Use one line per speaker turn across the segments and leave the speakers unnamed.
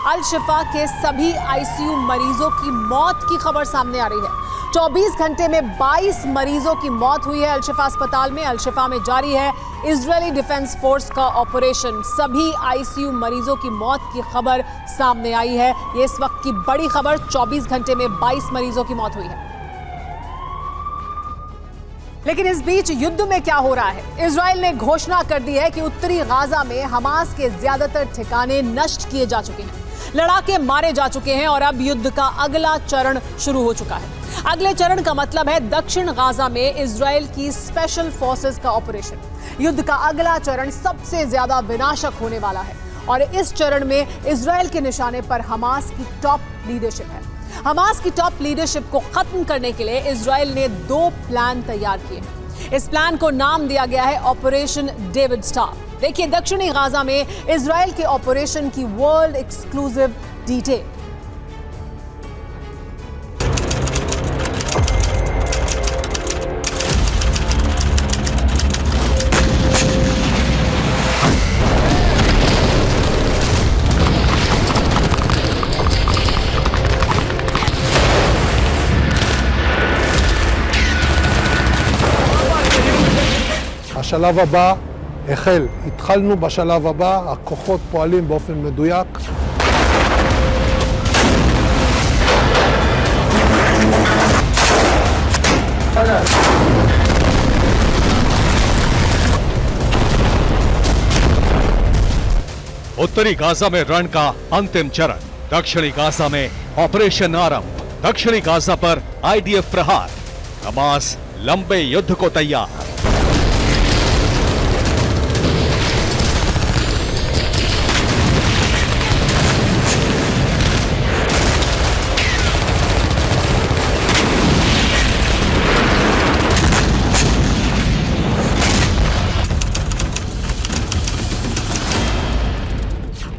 अल शिफा के सभी आईसीयू मरीजों की मौत की खबर सामने आ रही है। 24 घंटे में 22 मरीजों की मौत हुई है अल शिफा अस्पताल में। अल शिफा में जारी है इजरायली डिफेंस फोर्स का ऑपरेशन। सभी आईसीयू मरीजों की मौत की खबर सामने आई है। ये इस वक्त की बड़ी खबर, 24 घंटे में 22 मरीजों की मौत हुई है। लेकिन इस बीच युद्ध में क्या हो रहा है? इजरायल ने घोषणा कर दी है कि उत्तरी गाजा में हमास के ज्यादातर ठिकाने नष्ट किए जा चुके हैं, लड़ाके मारे जा चुके हैं और अब युद्ध का अगला चरण शुरू हो चुका है। अगले चरण का मतलब है दक्षिण गाजा में इजरायल की स्पेशल फोर्सेस का ऑपरेशन। युद्ध का अगला चरण सबसे ज्यादा विनाशक होने वाला है और इस चरण में इजरायल के निशाने पर हमास की टॉप लीडरशिप है। हमास की टॉप लीडरशिप को खत्म करने के लिए इजरायल ने 2 प्लान तैयार किए हैं। इस प्लान को नाम दिया गया है ऑपरेशन डेविड स्टार। देखिए दक्षिणी गाजा में इजरायल के ऑपरेशन की वर्ल्ड एक्सक्लूसिव डिटेल।
השלב הבא החל. התחלנו בשלב הבא, הכוחות פועלים באופן מדויק.
उत्तरी गाजा में रण का अंतिम चरण, दक्षिणी गाजा में ऑपरेशन आरंभ। दक्षिणी गाजा पर आईडीएफ प्रहार, हमास लंबे युद्ध को तैयार।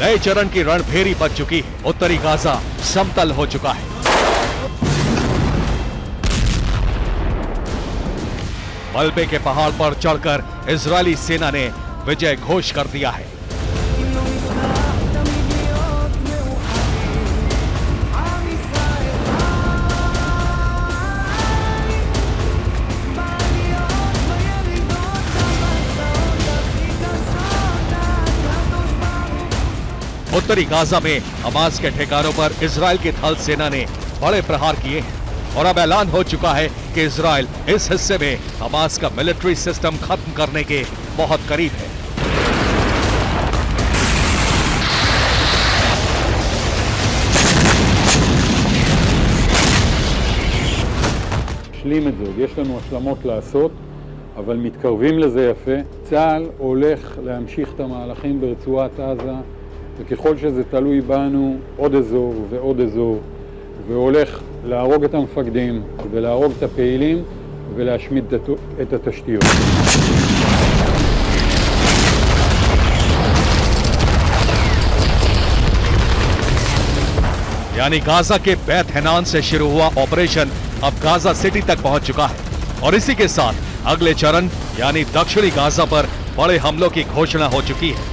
नए चरण की रणभेरी बच चुकी है। उत्तरी गाजा समतल हो चुका है। मलबे के पहाड़ पर चढ़कर इजरायली सेना ने विजय घोष कर दिया है। उत्तरी गाजा में हमास के ठिकानों पर इजरायल की थल सेना ने बड़े प्रहार किए हैं और अब ऐलान हो चुका है कि इजरायल इस हिस्से में हमास का मिलिट्री सिस्टम खत्म करने के बहुत करीब है।
נשלים את זה, יש לנו השלמות לעשות, אבל מתקרבים לזה יפה. צה"ל הולך להמשיך את המהלכים ברצועת עזה, וככל שזה תלוי בנו, עוד אזור ועוד אזור, והולך להרוג את המפקדים ולהרוג את הפעילים ולהשמיד את התשתיות.
यानी गाजा के बैत हैनान से शुरू हुआ ऑपरेशन अब गाजा सिटी तक पहुंच चुका है और इसी के साथ अगले चरण यानी दक्षिणी गाजा पर बड़े हमलों की घोषणा हो चुकी है।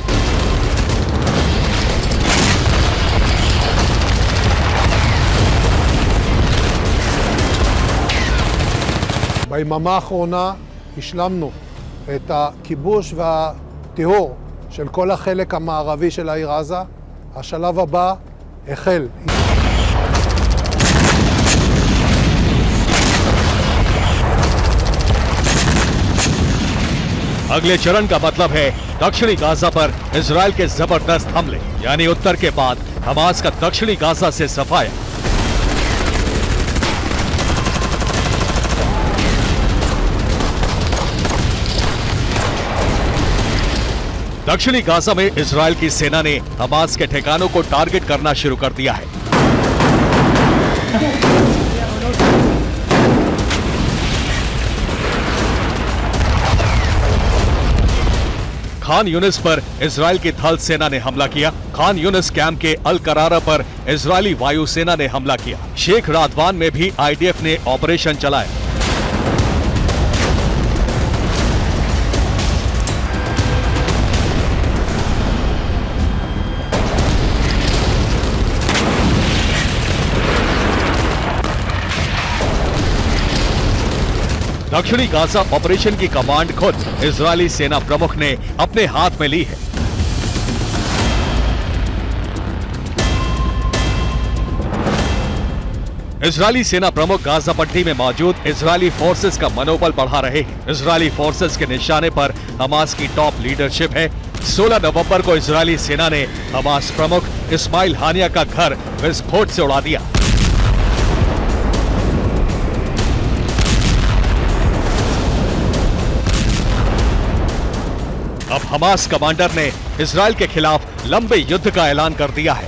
ביממה האחרונה השלמנו את הכיבוש והטיהור של כל החלק המערבי של העיר עזה. השלב הבא החל.
अगले चरण का मतलब है दक्षिणी गाजा पर इजरायल के जबरदस्त हमले, यानी उत्तर के बाद हमास का दक्षिणी गाजा से सफाया। दक्षिणी गाजा में इजरायल की सेना ने हमास के ठिकानों को टारगेट करना शुरू कर दिया है। खान यूनिस पर इजराइल की थल सेना ने हमला किया। खान यूनिस कैंप के अल करारा पर इजरायली वायुसेना ने हमला किया। शेख रादवान में भी आईडीएफ ने ऑपरेशन चलाया। दक्षिणी गाजा ऑपरेशन की कमांड खुद इजरायली सेना प्रमुख ने अपने हाथ में ली है। इजरायली सेना प्रमुख गाजा पट्टी में मौजूद इजरायली फोर्सेस का मनोबल बढ़ा रहे हैं। इजरायली फोर्सेस के निशाने पर हमास की टॉप लीडरशिप है। 16 नवंबर को इजरायली सेना ने हमास प्रमुख इस्माइल हानिया का घर विस्फोट से उड़ा दिया। अब हमास कमांडर ने इजराइल के खिलाफ लंबे युद्ध का ऐलान कर दिया है।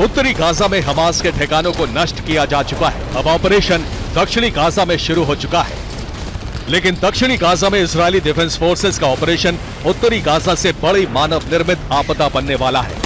उत्तरी गाजा में हमास के ठिकानों को नष्ट किया जा चुका है। अब ऑपरेशन दक्षिणी गाजा में शुरू हो चुका है। लेकिन दक्षिणी गाजा में इजरायली डिफेंस फोर्सेस का ऑपरेशन उत्तरी गाजा से बड़ी मानव निर्मित आपदा बनने वाला है।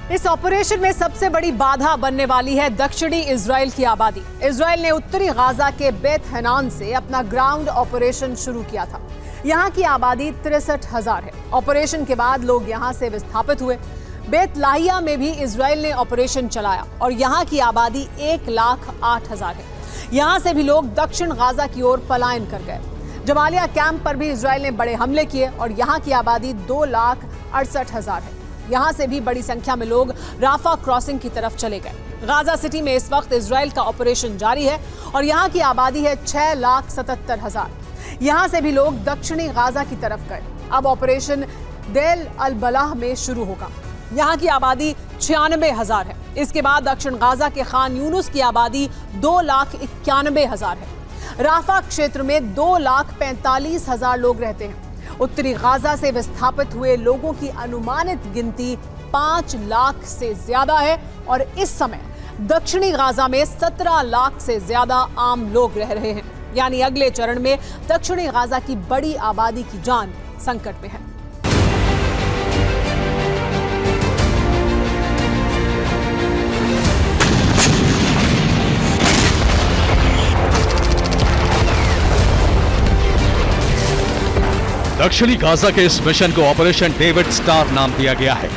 इस ऑपरेशन में सबसे बड़ी बाधा बनने वाली है दक्षिणी इजराइल की आबादी। इजराइल ने उत्तरी गाजा के बेत हनान से अपना ग्राउंड ऑपरेशन शुरू किया था। यहाँ की आबादी 63,000 है। ऑपरेशन के बाद लोग यहाँ से विस्थापित हुए। बेत लाहिया में भी इजराइल ने ऑपरेशन चलाया और यहाँ की आबादी 1,08,000 है। यहाँ से भी लोग दक्षिण गाजा की ओर पलायन कर गए। जबालिया कैंप पर भी इजराइल ने बड़े हमले किए और यहाँ की आबादी 2,68,000 है। यहाँ से भी बड़ी संख्या में लोग राफा क्रॉसिंग की तरफ चले गए। गाजा सिटी में इस वक्त इजराइल का ऑपरेशन जारी है और यहाँ की आबादी है 6,77,000। यहाँ से भी लोग दक्षिणी गाजा की तरफ गए। अब ऑपरेशन देल अल बलाह में शुरू होगा। यहाँ की आबादी 96,000 है। इसके बाद दक्षिण गाजा के खान यूनुस की आबादी 2,91,000 है। राफा क्षेत्र में 2,45,000 लोग रहते हैं। उत्तरी गाजा से विस्थापित हुए लोगों की अनुमानित गिनती 5 लाख से ज्यादा है और इस समय दक्षिणी गाजा में 17 लाख से ज्यादा आम लोग रह रहे हैं। यानी अगले चरण में दक्षिणी गाजा की बड़ी आबादी की जान संकट में है।
दक्षिणी गाजा के इस मिशन को ऑपरेशन डेविड स्टार नाम दिया गया है।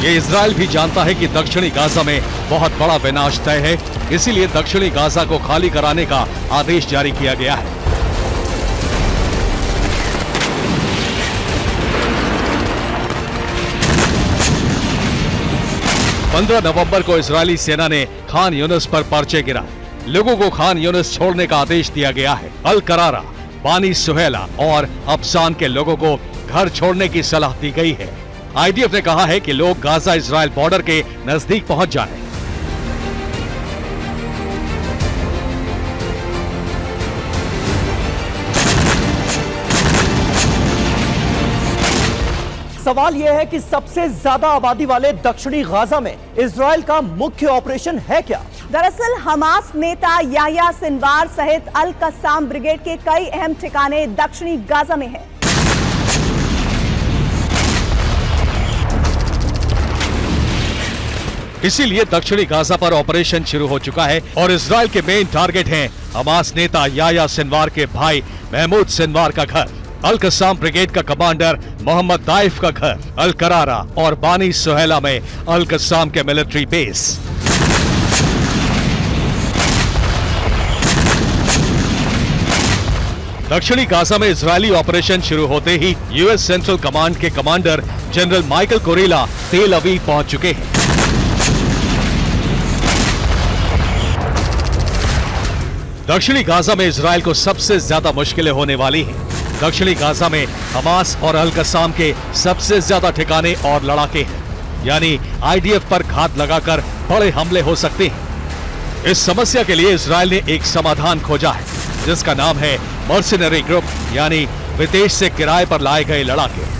ये इजराइल भी जानता है कि दक्षिणी गाजा में बहुत बड़ा विनाश तय है, इसीलिए दक्षिणी गाजा को खाली कराने का आदेश जारी किया गया है। पंद्रह नवंबर को इजरायली सेना ने खान यूनिस पर पर्चे गिरा। लोगों को खान यूनिस छोड़ने का आदेश दिया गया है। अल करारा, बानी सुहेला और अफसान के लोगों को घर छोड़ने की सलाह दी गई है। आईडीएफ ने कहा है कि लोग गाजा इजराइल बॉर्डर के नजदीक पहुंच जाएं।
सवाल यह है कि सबसे ज्यादा आबादी वाले दक्षिणी गाजा में इजराइल का मुख्य ऑपरेशन है क्या?
दरअसल हमास नेता याह्या सिनवार सहित अल कस्साम ब्रिगेड के कई अहम ठिकाने दक्षिणी गाजा में हैं।
इसीलिए दक्षिणी गाजा पर ऑपरेशन शुरू हो चुका है और इजराइल के मेन टारगेट हैं हमास नेता याह्या सिनवार के भाई महमूद सिनवार का घर, अल कस्साम ब्रिगेड का कमांडर मोहम्मद दाइफ का घर, अल करारा और बानी सुहेला में अल कस्साम के मिलिट्री बेस। दक्षिणी गाजा में इजरायली ऑपरेशन शुरू होते ही यूएस सेंट्रल कमांड के कमांडर जनरल माइकल कोरेला तेल अवीव पहुंच चुके हैं। दक्षिणी गाजा में इजराइल को सबसे ज्यादा मुश्किलें होने वाली हैं। दक्षिणी गाजा में हमास और अल कसाम के सबसे ज्यादा ठिकाने और लड़ाके हैं, यानी आईडीएफ पर घात लगाकर बड़े हमले हो सकते हैं। इस समस्या के लिए इजराइल ने एक समाधान खोजा है, जिसका नाम है मर्सिनरी ग्रुप, यानी विदेश से किराए पर लाए गए लड़ाके।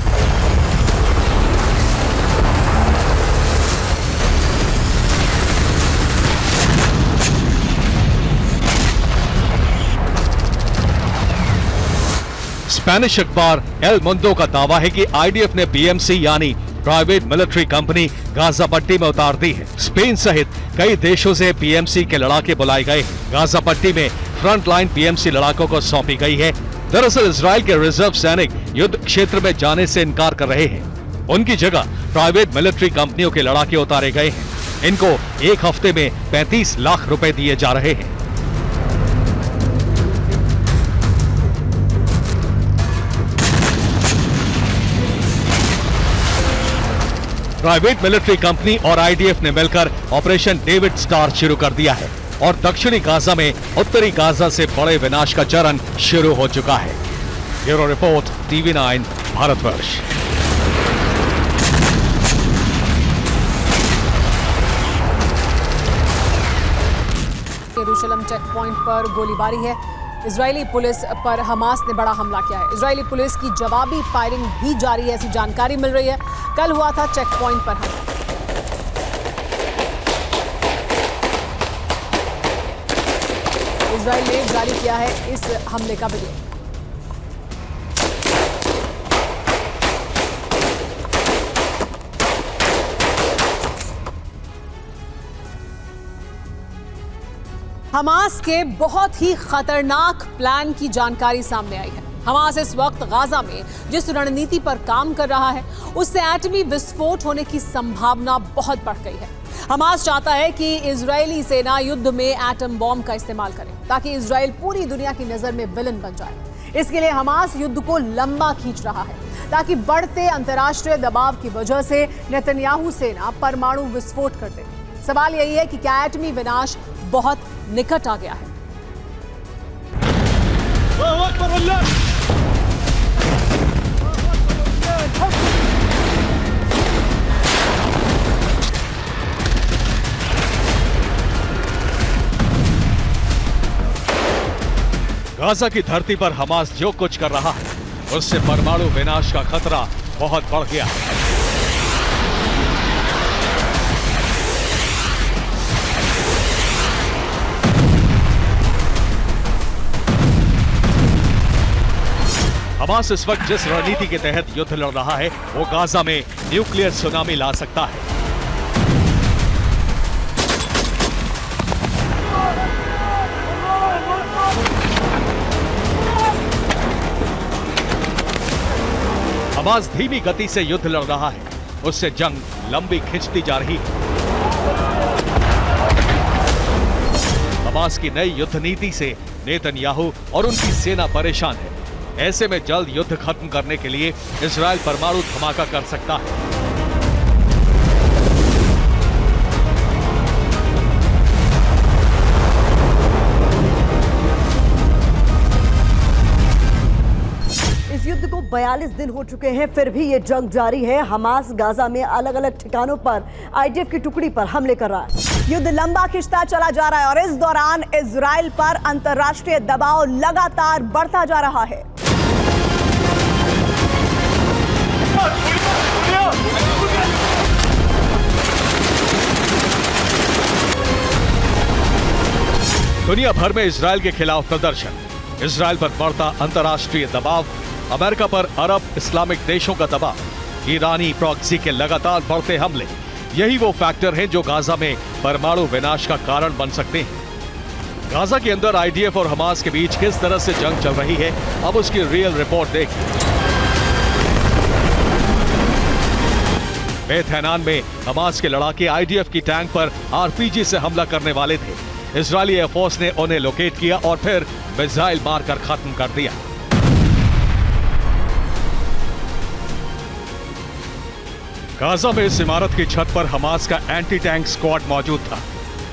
स्पेनिश अखबार एल मुंडो का दावा है कि आईडीएफ ने पीएमसी यानी प्राइवेट मिलिट्री कंपनी गाजा पट्टी में उतार दी है। स्पेन सहित कई देशों से पीएमसी के लड़ाके बुलाए गए। गाजा पट्टी में फ्रंट लाइन पीएमसी लड़ाकों को सौंपी गई है। दरअसल इजराइल के रिजर्व सैनिक युद्ध क्षेत्र में जाने से इनकार कर रहे हैं। उनकी जगह प्राइवेट मिलिट्री कंपनियों के लड़ाके उतारे गए हैं। इनको एक हफ्ते में 35 लाख रुपए दिए जा रहे हैं। प्राइवेट मिलिट्री कंपनी और आईडीएफ ने मिलकर ऑपरेशन डेविड स्टार शुरू कर दिया है और दक्षिणी गाजा में उत्तरी गाजा से बड़े विनाश का चरण शुरू हो चुका है। Bureau report, TV9 Bharatvarsh.
यरूशलेम चेक पॉइंट पर गोलीबारी है। इजरायली पुलिस पर हमास ने बड़ा हमला किया है। इजरायली पुलिस की जवाबी फायरिंग भी जारी है, ऐसी जानकारी मिल रही है। कल हुआ था चेक पॉइंट पर हमला। इजरायल ने जारी किया है इस हमले का वीडियो। हमास के बहुत ही खतरनाक प्लान की जानकारी सामने आई है। हमास इस वक्त गाजा में जिस रणनीति पर काम कर रहा है, उससे एटमी विस्फोट होने की संभावना बहुत बढ़ गई है। हमास चाहता है कि इजरायली सेना युद्ध में एटम बॉम्ब का इस्तेमाल करे, ताकि इजरायल पूरी दुनिया की नजर में विलन बन जाए। इसके लिए हमास युद्ध को लंबा खींच रहा है, ताकि बढ़ते अंतर्राष्ट्रीय दबाव की वजह से नेतन्याहू सेना परमाणु विस्फोट कर दे। सवाल यही है कि क्या एटमी विनाश बहुत निकट आ गया है?
गाजा की धरती पर हमास जो कुछ कर रहा है, उससे परमाणु विनाश का खतरा बहुत बढ़ गया है। हमास इस वक्त जिस रणनीति के तहत युद्ध लड़ रहा है, वो गाजा में न्यूक्लियर सुनामी ला सकता है। हमास धीमी गति से युद्ध लड़ रहा है, उससे जंग लंबी खिंचती जा रही है। हमास की नई युद्ध नीति से नेतन्याहू और उनकी सेना परेशान है। ऐसे में जल्द युद्ध खत्म करने के लिए इजरायल परमाणु धमाका कर सकता है।
इस युद्ध को 42 दिन हो चुके हैं, फिर भी ये जंग जारी है। हमास गाजा में अलग अलग ठिकानों पर आईडीएफ की टुकड़ी पर हमले कर रहा है। युद्ध लंबा खिंचता चला जा रहा है और इस दौरान इजरायल पर अंतर्राष्ट्रीय दबाव लगातार बढ़ता जा रहा है।
दुनिया भर में इजरायल के खिलाफ प्रदर्शन, इजरायल पर बढ़ता अंतर्राष्ट्रीय दबाव, अमेरिका पर अरब इस्लामिक देशों का दबाव, ईरानी प्रॉक्सी के लगातार बढ़ते हमले, यही वो फैक्टर हैं जो गाजा में परमाणु विनाश का कारण बन सकते हैं। गाजा के अंदर आईडीएफ और हमास के बीच किस तरह से जंग चल रही है, अब उसकी रियल रिपोर्ट देखिए। बेत हैनान में हमास के लड़ाके आईडीएफ की टैंक पर आरपीजी से हमला करने वाले थे। इजरायली एयरफोर्स ने उन्हें लोकेट किया और फिर मिसाइल मारकर खत्म कर दिया। गाजा में इस इमारत की छत पर हमास का एंटी टैंक स्क्वाड मौजूद था।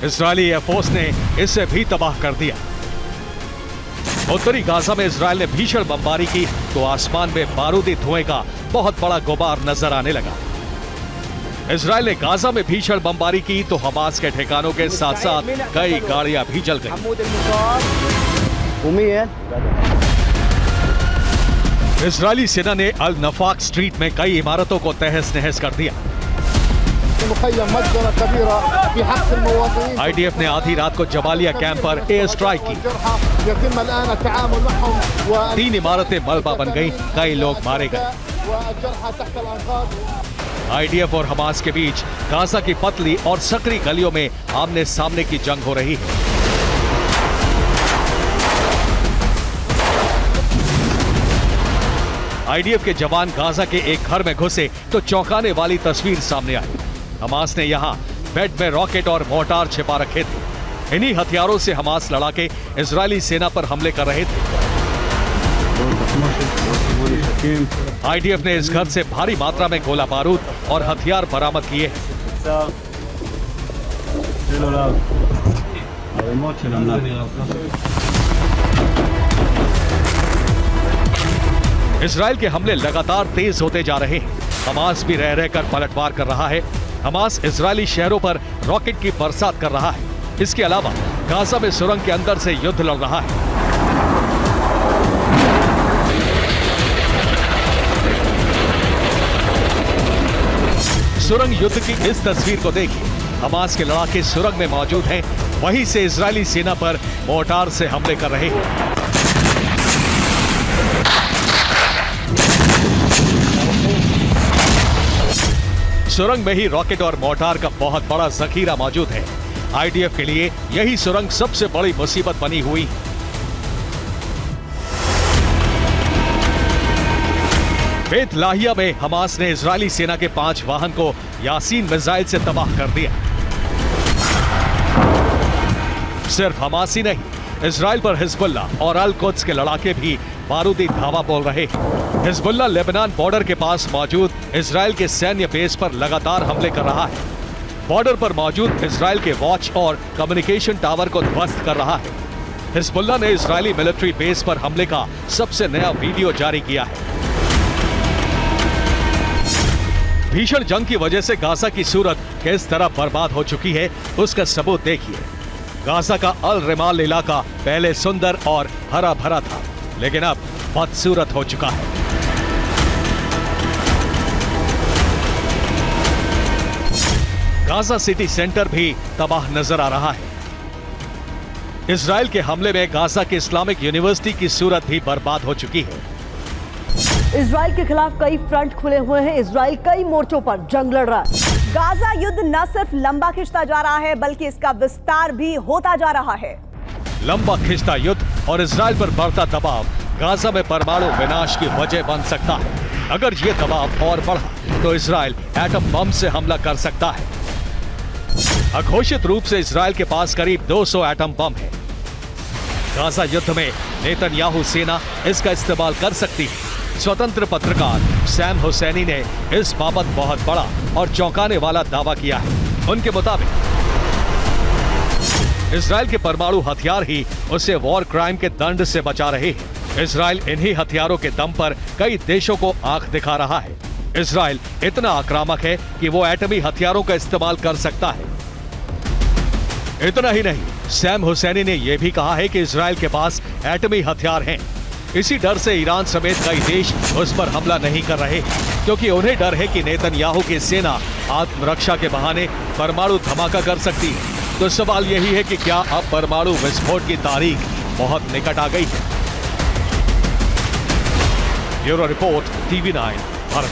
इजरायली एयरफोर्स ने इसे भी तबाह कर दिया। उत्तरी गाजा में इजराइल ने भीषण बमबारी की तो आसमान में बारूदी धुएं का बहुत बड़ा गुबार नजर आने लगा। इजराइल ने गाजा में भीषण बमबारी की तो हमास के ठिकानों के साथ साथ कई गाड़ियां भी जल गईं। इजरायली सेना ने अल नफाक स्ट्रीट में कई इमारतों को तहस नहस कर दिया। आईडीएफ ने आधी रात को जबालिया कैंप पर एयर स्ट्राइक की। 3 इमारतें मलबा बन गईं, कई लोग मारे गए। आईडीएफ और हमास के बीच गाजा की पतली और सकरी गलियों में आमने सामने की जंग हो रही है। आईडीएफ के जवान गाजा के एक घर में घुसे तो चौंकाने वाली तस्वीर सामने आई। हमास ने यहां बेड में रॉकेट और मोर्टार छिपा रखे थे। इन्हीं हथियारों से हमास लड़ाके इजरायली सेना पर हमले कर रहे थे। आईडीएफ ने इस घर से भारी मात्रा में गोला बारूद और हथियार बरामद किए हैं। इजराइल के हमले लगातार तेज होते जा रहे हैं। हमास भी रह रहकर पलटवार कर रहा है। हमास इजरायली शहरों पर रॉकेट की बरसात कर रहा है। इसके अलावा गाजा में सुरंग के अंदर से युद्ध लड़ रहा है। सुरंग युद्ध की इस तस्वीर को देखिए। हमास के लड़ाके सुरंग में मौजूद हैं, वहीं से इजरायली सेना पर मोर्टार से हमले कर रहे हैं। सुरंग में ही रॉकेट और मोर्टार का बहुत बड़ा जखीरा मौजूद है। आईडीएफ के लिए यही सुरंग सबसे बड़ी मुसीबत बनी हुई। बेत लाहिया में हमास ने इजरायली सेना के 5 वाहन को यासीन मिसाइल से तबाह कर दिया। सिर्फ हमास ही नहीं, इजराइल पर हिजबुल्ला और अल कुद्स के लड़ाके भी बारूदी धावा बोल रहे हैं। हिजबुल्ला लेबनान बॉर्डर के पास मौजूद इजराइल के सैन्य बेस पर लगातार हमले कर रहा है। बॉर्डर पर मौजूद इजराइल के वॉच और कम्युनिकेशन टावर को ध्वस्त कर रहा है। हिजबुल्ला ने इजरायली मिलिट्री बेस पर हमले का सबसे नया वीडियो जारी किया है। भीषण जंग की वजह से गाजा की सूरत किस तरह बर्बाद हो चुकी है उसका सबूत देखिए। गाजा का अल रिमाल इलाका पहले सुंदर और हरा भरा था, लेकिन अब बदसूरत हो चुका है। गाजा सिटी सेंटर भी तबाह नजर आ रहा है। इजराइल के हमले में गाजा की इस्लामिक यूनिवर्सिटी की सूरत भी बर्बाद हो चुकी है।
इजराइल के खिलाफ कई फ्रंट खुले हुए हैं। इजराइल कई मोर्चों पर जंग लड़ रहा है। गाजा युद्ध न सिर्फ लंबा खिंचता जा रहा है, बल्कि इसका विस्तार भी होता जा रहा है।
लंबा खिंचता युद्ध और इजराइल पर बढ़ता दबाव गाजा में परमाणु विनाश की वजह बन सकता है। अगर ये दबाव और बढ़ा तो इजराइल एटम बम से हमला कर सकता है। अघोषित रूप से इजराइल के पास करीब 200 एटम बम है। गाजा युद्ध में नेतन्याहू सेना इसका इस्तेमाल कर सकती है। स्वतंत्र पत्रकार सैम हुसैनी ने इस बाबत बहुत बड़ा और चौंकाने वाला दावा किया है। उनके मुताबिक इजराइल के परमाणु हथियार ही उसे वॉर क्राइम के दंड से बचा रहे हैं। इजराइल इन्हीं हथियारों के दम पर कई देशों को आंख दिखा रहा है। इजराइल इतना आक्रामक है कि वो एटमी हथियारों का इस्तेमाल कर सकता है। इतना ही नहीं, सैम हुसैनी ने यह भी कहा है कि इजराइल के पास एटमी हथियार हैं। इसी डर से ईरान समेत कई देश उस पर हमला नहीं कर रहे, क्योंकि उन्हें डर है कि नेतन्याहू की सेना आत्मरक्षा के बहाने परमाणु धमाका कर सकती है। तो सवाल यही है कि क्या अब परमाणु विस्फोट की तारीख बहुत निकट आ गई है? Bureau report, TV9 Bharat.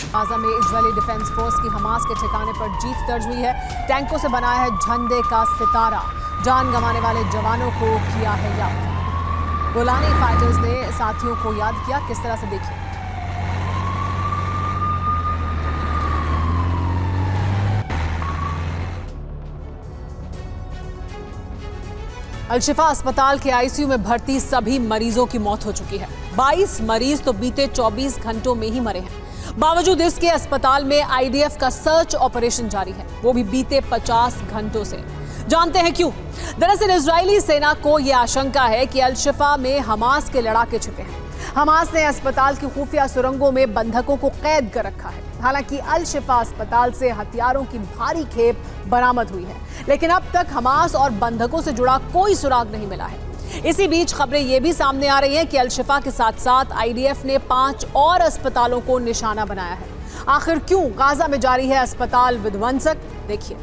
Gaza में इजरायली डिफेंस फोर्स की हमास के ठिकाने पर जीत दर्ज हुई है। टैंकों से बनाया है झंडे का सितारा। जान गंवाने वाले जवानों को किया है याद। गोलानी फाइटर्स ने साथियों को याद किया, किस तरह से देखिए। अल-शिफा अस्पताल के आईसीयू में भर्ती सभी मरीजों की मौत हो चुकी है। 22 मरीज तो बीते 24 घंटों में ही मरे हैं। बावजूद इसके अस्पताल में आईडीएफ का सर्च ऑपरेशन जारी है, वो भी बीते 50 घंटों से। जानते हैं क्यों। दरअसल इजरायली सेना को यह आशंका है कि अल शिफा में हमास के लड़ाके छिपे हैं। हमास ने अस्पताल की खुफिया सुरंगों में बंधकों को कैद कर रखा है। हालांकि अल शिफा अस्पताल से हथियारों की भारी खेप बरामद हुई है, लेकिन अब तक हमास और बंधकों से जुड़ा कोई सुराग नहीं मिला है। इसी बीच खबरें यह भी सामने आ रही हैं कि अल शिफा के साथ साथ आईडीएफ ने 5 और अस्पतालों को निशाना बनाया है। आखिर क्यों गाजा में जारी है अस्पताल विध्वंसक, देखिए।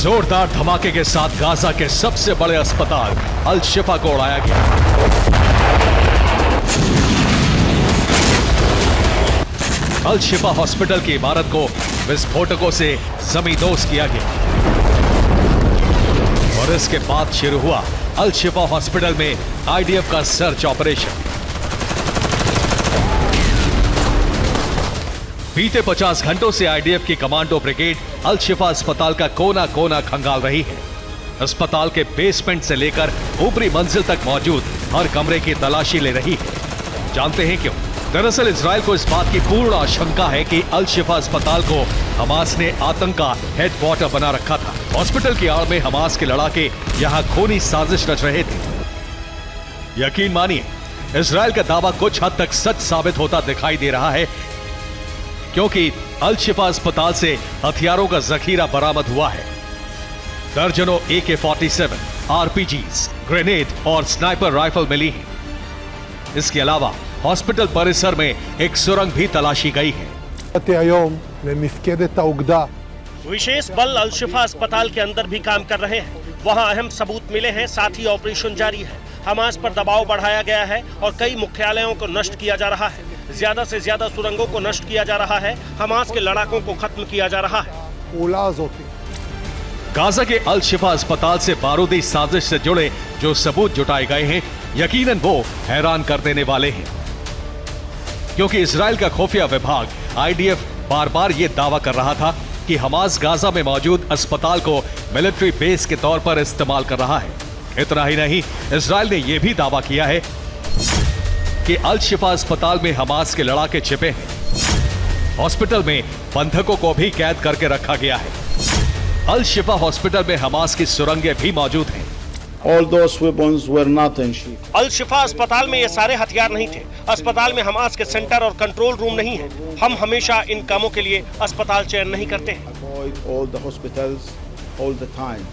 जोरदार धमाके के साथ गाजा के सबसे बड़े अस्पताल अल शिफा को उड़ाया गया। अल शिफा हॉस्पिटल की इमारत को विस्फोटकों से जमींदोज किया गया और इसके बाद शुरू हुआ अल शिफा हॉस्पिटल में आईडीएफ का सर्च ऑपरेशन। बीते 50 घंटों से आईडीएफ की कमांडो ब्रिगेड अल शिफा अस्पताल का कोना कोना खंगाल रही है। अस्पताल के बेसमेंट से लेकर ऊपरी मंजिल तक मौजूद हर कमरे की तलाशी ले रही है। जानते हैं क्यों? दरअसल इजराइल को इस बात की पूर्ण आशंका है कि अल शिफा अस्पताल को हमास ने आतंक का हेडक्वार्टर बना रखा था। हॉस्पिटल की आड़ में हमास के लड़ाके यहां खूनी साजिश रच रहे थे। यकीन मानिए, इजराइल का दावा कुछ हद तक सच साबित होता दिखाई दे रहा है, क्योंकि अल शिफा अस्पताल से हथियारों का जखीरा बरामद हुआ है। दर्जनों AK-47, RPGs, ग्रेनेड और स्नाइपर राइफल मिली है। इसके अलावा हॉस्पिटल परिसर में एक सुरंग भी तलाशी गई है।
היום למפקדת האוגדה
विशेष बल अल शिफा अस्पताल के अंदर भी काम कर रहे हैं। वहां अहम सबूत मिले हैं, साथ ही ऑपरेशन जारी है। हमास पर दबाव बढ़ाया गया है और कई मुख्यालयों को नष्ट किया जा रहा है। ज्यादा से ज्यादा सुरंगों को नष्ट किया जा रहा है। हमास के लड़ाकों को खत्म किया जा रहा है।
הפעולה הזאת
गाजा के अल शिफा अस्पताल से बारूदी साजिश से जुड़े जो सबूत जुटाए गए हैं, यकीनन वो हैरान कर देने वाले हैं, क्योंकि इजराइल का खुफिया विभाग आईडीएफ बार बार ये दावा कर रहा था कि हमास गाजा में मौजूद अस्पताल को मिलिट्री बेस के तौर पर इस्तेमाल कर रहा है। इतना ही नहीं, इजराइल ने यह भी दावा किया है कि अल शिफा अस्पताल में हमास के लड़ाके छिपे हैं। हॉस्पिटल में बंधकों को भी कैद करके रखा गया है। अल शिफा हॉस्पिटल में हमास की सुरंगें भी मौजूद हैं।
All those weapons were not in Shifa.
अल शिफा अस्पताल में ये सारे हथियार नहीं थे। अस्पताल में हमास के सेंटर और कंट्रोल रूम नहीं है। हम हमेशा इन कामों के लिए अस्पताल चयन नहीं करते हैं।
Avoid all the hospitals all the time.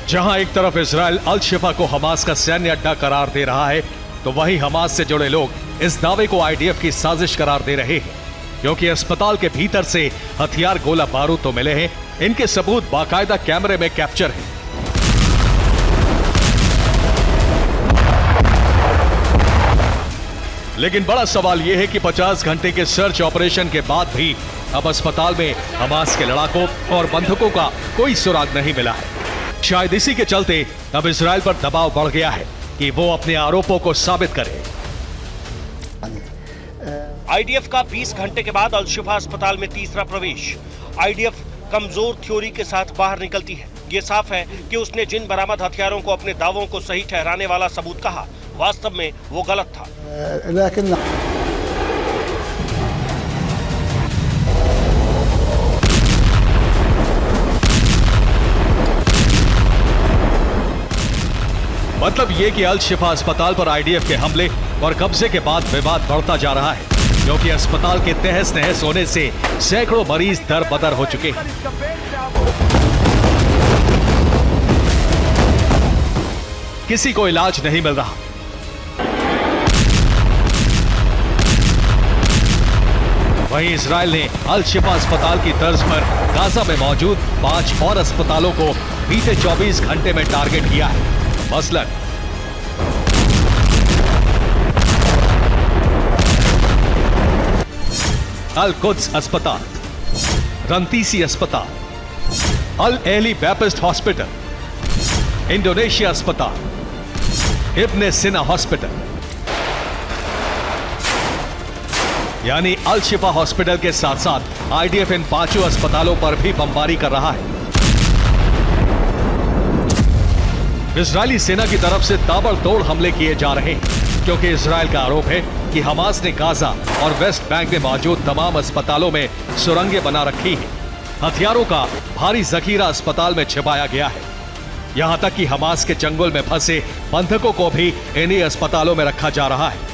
जहां एक तरफ इजराइल अल शिफा को हमास का सैन्य अड्डा करार दे रहा है, तो वहीं हमास से जुड़े लोग इस दावे को आईडीएफ की साजिश करार दे रहे हैं, क्योंकि अस्पताल के भीतर से हथियार गोला बारूद तो मिले हैं, इनके सबूत बाकायदा कैमरे में कैप्चर हैं। लेकिन बड़ा सवाल यह है कि 50 घंटे के सर्च ऑपरेशन के बाद भी अब अस्पताल में हमास के लड़ाकों और बंधकों का कोई सुराग नहीं मिला है। शायद इसी के चलते अब इजराइल पर दबाव बढ़ गया है कि वो अपने आरोपों को साबित करे।
आईडीएफ का 20 घंटे के बाद अल शिफा अस्पताल में तीसरा प्रवेश। आईडीएफ कमजोर थ्योरी के साथ बाहर निकलती है। ये साफ है कि उसने जिन बरामद हथियारों को अपने दावों को सही ठहराने वाला सबूत कहा, वास्तव में वो गलत था। मतलब ये कि अल शिफा अस्पताल पर आईडीएफ के हमले और कब्जे के बाद विवाद बढ़ता जा रहा है, क्योंकि अस्पताल के तहस नहस होने से सैकड़ों मरीज दर बदर हो चुके हैं। किसी को इलाज नहीं मिल रहा। वहीं इजराइल ने अल शिफा अस्पताल की तर्ज पर गाजा में मौजूद 5 और अस्पतालों को बीते 24 घंटे में टारगेट किया है।
मसलन अल कुद्स अस्पताल, रंतीसी अस्पताल, अल एली बैपिस्ट हॉस्पिटल, इंडोनेशिया अस्पताल, इब्ने सिना हॉस्पिटल, यानी अल शिफा हॉस्पिटल के साथ साथ आईडीएफ इन 5 अस्पतालों पर भी बमबारी कर रहा है। इजरायली सेना की तरफ से ताबड़तोड़ हमले किए जा रहे हैं क्योंकि इजरायल का आरोप है कि हमास ने गाजा और वेस्ट बैंक में मौजूद तमाम अस्पतालों में सुरंगें बना रखी हैं। हथियारों का भारी जखीरा अस्पताल में छिपाया गया है। यहां तक कि हमास के चंगुल में फंसे बंधकों को भी इन्हीं अस्पतालों में रखा जा रहा है।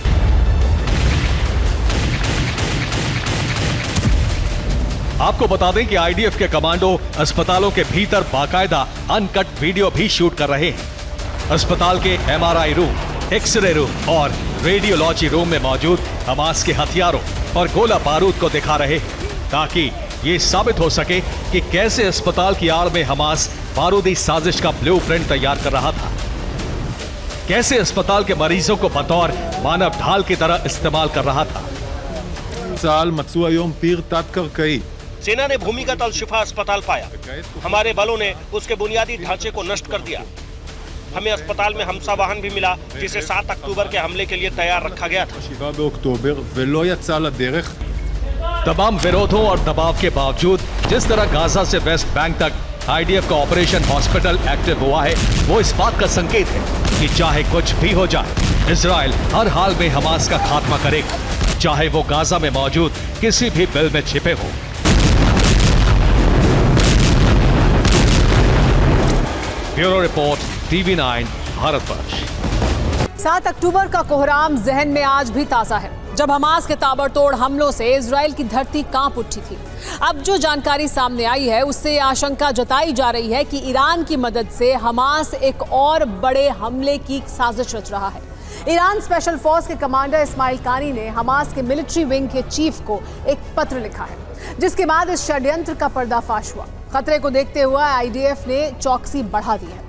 आपको बता दें कि आईडीएफ के कमांडो अस्पतालों के भीतर बाकायदा अनकट वीडियो भी शूट कर रहे हैं। अस्पताल के एमआरआई रूम, एक्सरे रूम और रेडियोलॉजी रूम में मौजूद हमास के हथियारों और गोला बारूद को दिखा रहे हैं ताकि ये साबित हो सके कि कैसे अस्पताल की आड़ में हमास बारूदी साजिश का ब्लूप्रिंट तैयार कर रहा था, कैसे अस्पताल के मरीजों को बतौर मानव ढाल की तरह इस्तेमाल कर रहा था।
צה"ל מצאו היום פיר תת-קרקעי.
सेना ने भूमिगत अल शिफा अस्पताल पाया। हमारे बलों ने उसके बुनियादी ढांचे को नष्ट कर दिया। हमें अस्पताल में हमसा वाहन भी मिला जिसे 7 अक्टूबर के हमले के लिए तैयार रखा गया था।
7 באוקטובר ולא יצא לדרך.
तमाम विरोधों और दबाव के बावजूद जिस तरह गाजा से वेस्ट बैंक तक आईडीएफ का ऑपरेशन हॉस्पिटल एक्टिव हुआ है, वो इस बात का संकेत है कि चाहे कुछ भी हो जाए, इजराइल हर हाल में हमास का खात्मा करेगा, चाहे वो गाजा में मौजूद किसी भी बिल में छिपे हो। Bureau report, TV9, Bharatvarsh.
7 अक्टूबर का कोहराम जहन में आज भी ताजा है, जब हमास के ताबड़तोड़ हमलों से इजराइल की धरती कांप उठी थी। अब जो जानकारी सामने आई है उससे आशंका जताई जा रही है कि ईरान की मदद से हमास एक और बड़े हमले की साजिश रच रहा है। ईरान स्पेशल फोर्स के कमांडर इस्माइल कानी ने हमास के मिलिट्री विंग के चीफ को एक पत्र लिखा है, जिसके बाद इस षड्यंत्र का पर्दाफाश हुआ। खतरे को देखते हुए आईडीएफ ने चौकसी बढ़ा दी है।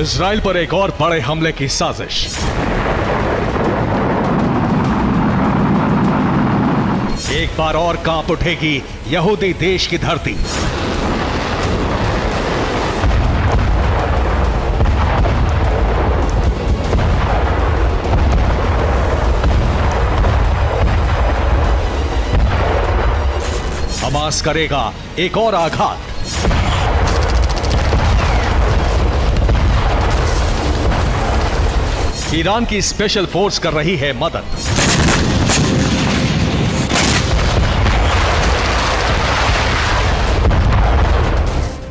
इजराइल पर एक और बड़े हमले की साजिश। एक बार और कांप उठेगी यहूदी देश की धरती। हमास करेगा एक और आघात। ईरान की स्पेशल फोर्स कर रही है मदद।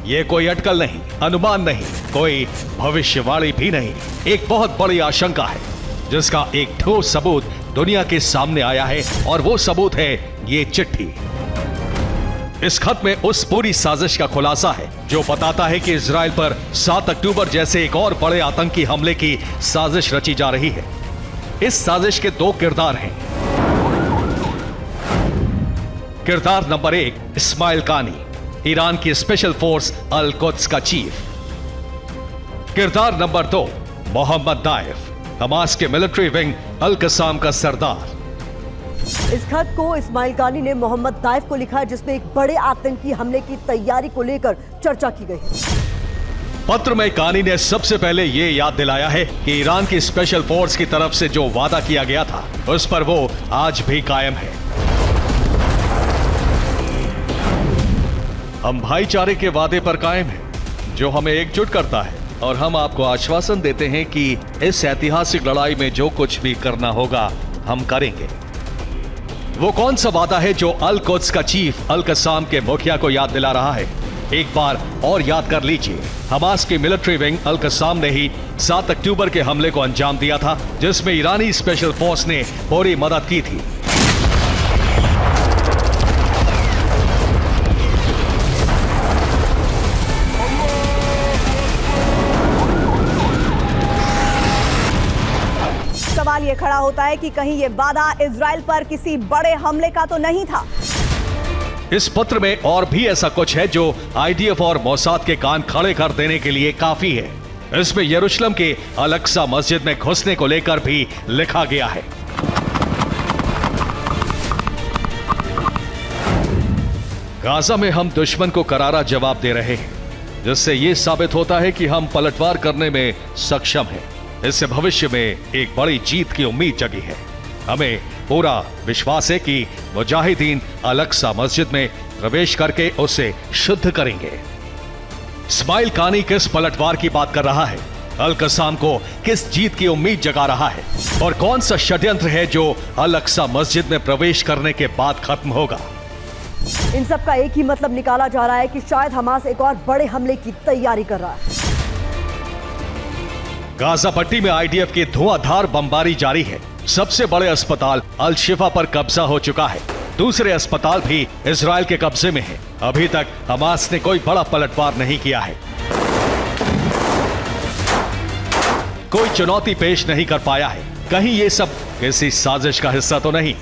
यह कोई अटकल नहीं, अनुमान नहीं, कोई भविष्यवाणी भी नहीं, एक बहुत बड़ी आशंका है जिसका एक ठोस सबूत दुनिया के सामने आया है, और वो सबूत है ये चिट्ठी। इस खत में उस पूरी साजिश का खुलासा है जो बताता है कि इजराइल पर 7 अक्टूबर जैसे एक और बड़े आतंकी हमले की साजिश रची जा रही है। इस साजिश के 2 किरदार हैं। किरदार नंबर 1, इस्माइल कानी, ईरान की स्पेशल फोर्स अल कुद्स का चीफ। किरदार नंबर 2, मोहम्मद दाइफ, हमास के मिलिट्री विंग अल कसाम का सरदार।
इस खत को इस्माइल कानी ने मोहम्मद दाइफ को लिखा है, जिसमें एक बड़े आतंकी हमले की तैयारी को लेकर चर्चा की गई है।
पत्र में कानी ने सबसे पहले ये याद दिलाया है कि ईरान की स्पेशल फोर्स की तरफ से जो वादा किया गया था उस पर वो आज भी कायम है। हम भाईचारे के वादे पर कायम हैं, जो हमें एकजुट करता है, और हम आपको आश्वासन देते हैं कि इस ऐतिहासिक लड़ाई में जो कुछ भी करना होगा हम करेंगे। वो कौन सा वादा है जो अल कुद्स का चीफ अल कसाम के मुखिया को याद दिला रहा है? एक बार और याद कर लीजिए, हमास की मिलिट्री विंग अल कसाम ने ही 7 अक्टूबर के हमले को अंजाम दिया था, जिसमें ईरानी स्पेशल फोर्स ने पूरी मदद की थी।
सवाल ये खड़ा होता है कि कहीं ये वादा इजराइल पर किसी बड़े हमले का तो नहीं था।
इस पत्र में और भी ऐसा कुछ है जो आईडीएफ और मोसाद के कान खड़े कर देने के लिए काफी है। इसमें यरूशलेम के अल-अक्सा मस्जिद में घुसने को लेकर भी लिखा गया है। गाजा में हम दुश्मन को करारा जवाब दे रहे हैं, जिससे यह साबित होता है कि हम पलटवार करने में सक्षम हैं। इससे भविष्य में एक बड़ी जीत की उम्मीद जगी है। हमें पूरा विश्वास है कि मुजाहिदीन अल-अक्सा मस्जिद में प्रवेश करके उसे शुद्ध करेंगे। इस्माइल कानी किस पलटवार की बात कर रहा है? अल-कसाम को किस जीत की उम्मीद जगा रहा है? और कौन सा षड्यंत्र है जो अल-अक्सा मस्जिद में प्रवेश करने के बाद खत्म होगा?
इन सब का एक ही मतलब निकाला जा रहा है कि शायद हमास एक और बड़े हमले की तैयारी कर रहा है।
गाजा पट्टी में आईडीएफ की धुआंधार बमबारी जारी है। सबसे बड़े अस्पताल अल शिफा पर कब्जा हो चुका है। दूसरे अस्पताल भी इजराइल के कब्जे में है। अभी तक हमास ने कोई बड़ा पलटवार नहीं किया है, कोई चुनौती पेश नहीं कर पाया है। कहीं ये सब किसी साजिश का हिस्सा तो नहीं?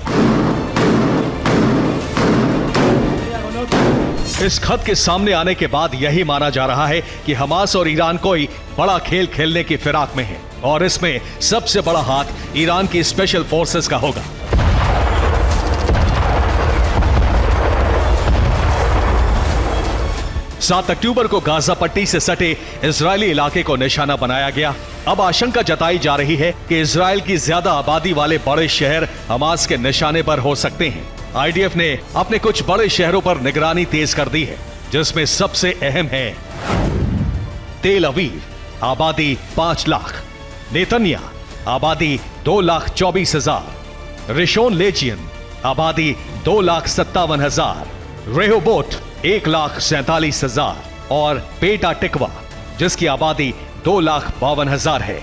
इस खत के सामने आने के बाद यही माना जा रहा है कि हमास और ईरान कोई बड़ा खेल खेलने की फिराक में है और इसमें सबसे बड़ा हाथ ईरान की स्पेशल फोर्सेस का होगा। सात अक्टूबर को गाजा पट्टी से सटे इजरायली इलाके को निशाना बनाया गया। अब आशंका जताई जा रही है कि इजराइल की ज्यादा आबादी वाले बड़े शहर हमास के निशाने पर हो सकते हैं। आईडीएफ ने अपने कुछ बड़े शहरों पर निगरानी तेज कर दी है, जिसमें सबसे अहम है तेल अवीव, आबादी 5 लाख, नेतन्या, आबादी 2,24,000, रिशोन लेजियन, आबादी 2,57,000, रेहोबोट 1,47,000 और पेटा टिकवा, जिसकी आबादी 2,52,000 है।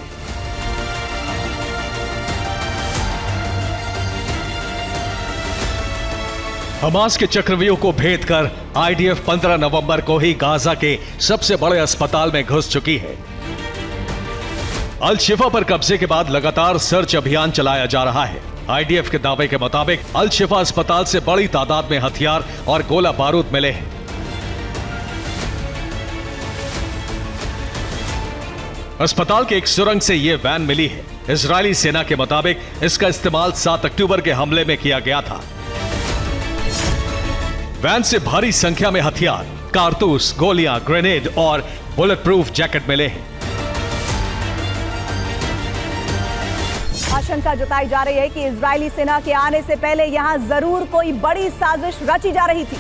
हमास के चक्रव्यूह को भेद कर आईडीएफ 15 नवंबर को ही गाजा के सबसे बड़े अस्पताल में घुस चुकी है। अल शिफा पर कब्जे के बाद लगातार सर्च अभियान चलाया जा रहा है। आईडीएफ के दावे के मुताबिक अल शिफा अस्पताल से बड़ी तादाद में हथियार और गोला बारूद मिले हैं। अस्पताल के एक सुरंग से यह वैन मिली है। इजरायली सेना के मुताबिक इसका इस्तेमाल 7 अक्टूबर के हमले में किया गया था। वैन से भारी संख्या में हथियार, कारतूस, गोलियां, ग्रेनेड और बुलेट प्रूफ जैकेट मिले हैं।
आशंका जताई जा रही है कि इजरायली सेना के आने से पहले यहां जरूर कोई बड़ी साजिश रची जा रही थी।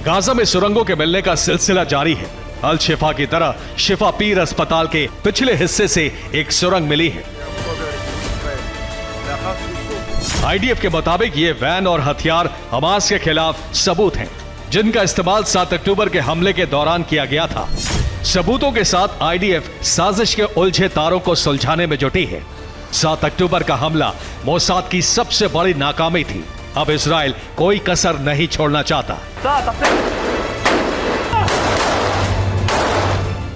गाजा में सुरंगों के मिलने का सिलसिला जारी है। अल शिफा की तरह शिफा पीर अस्पताल के पिछले हिस्से से एक सुरंग मिली है। आईडीएफ के मुताबिक ये वैन और हथियार हमास के खिलाफ सबूत हैं, जिनका इस्तेमाल 7 अक्टूबर के हमले के दौरान किया गया था। सबूतों के साथ आईडीएफ साजिश के उलझे तारों को सुलझाने में जुटी है। 7 अक्टूबर का हमला मोसाद की सबसे बड़ी नाकामी थी। अब इजराइल कोई कसर नहीं छोड़ना चाहता।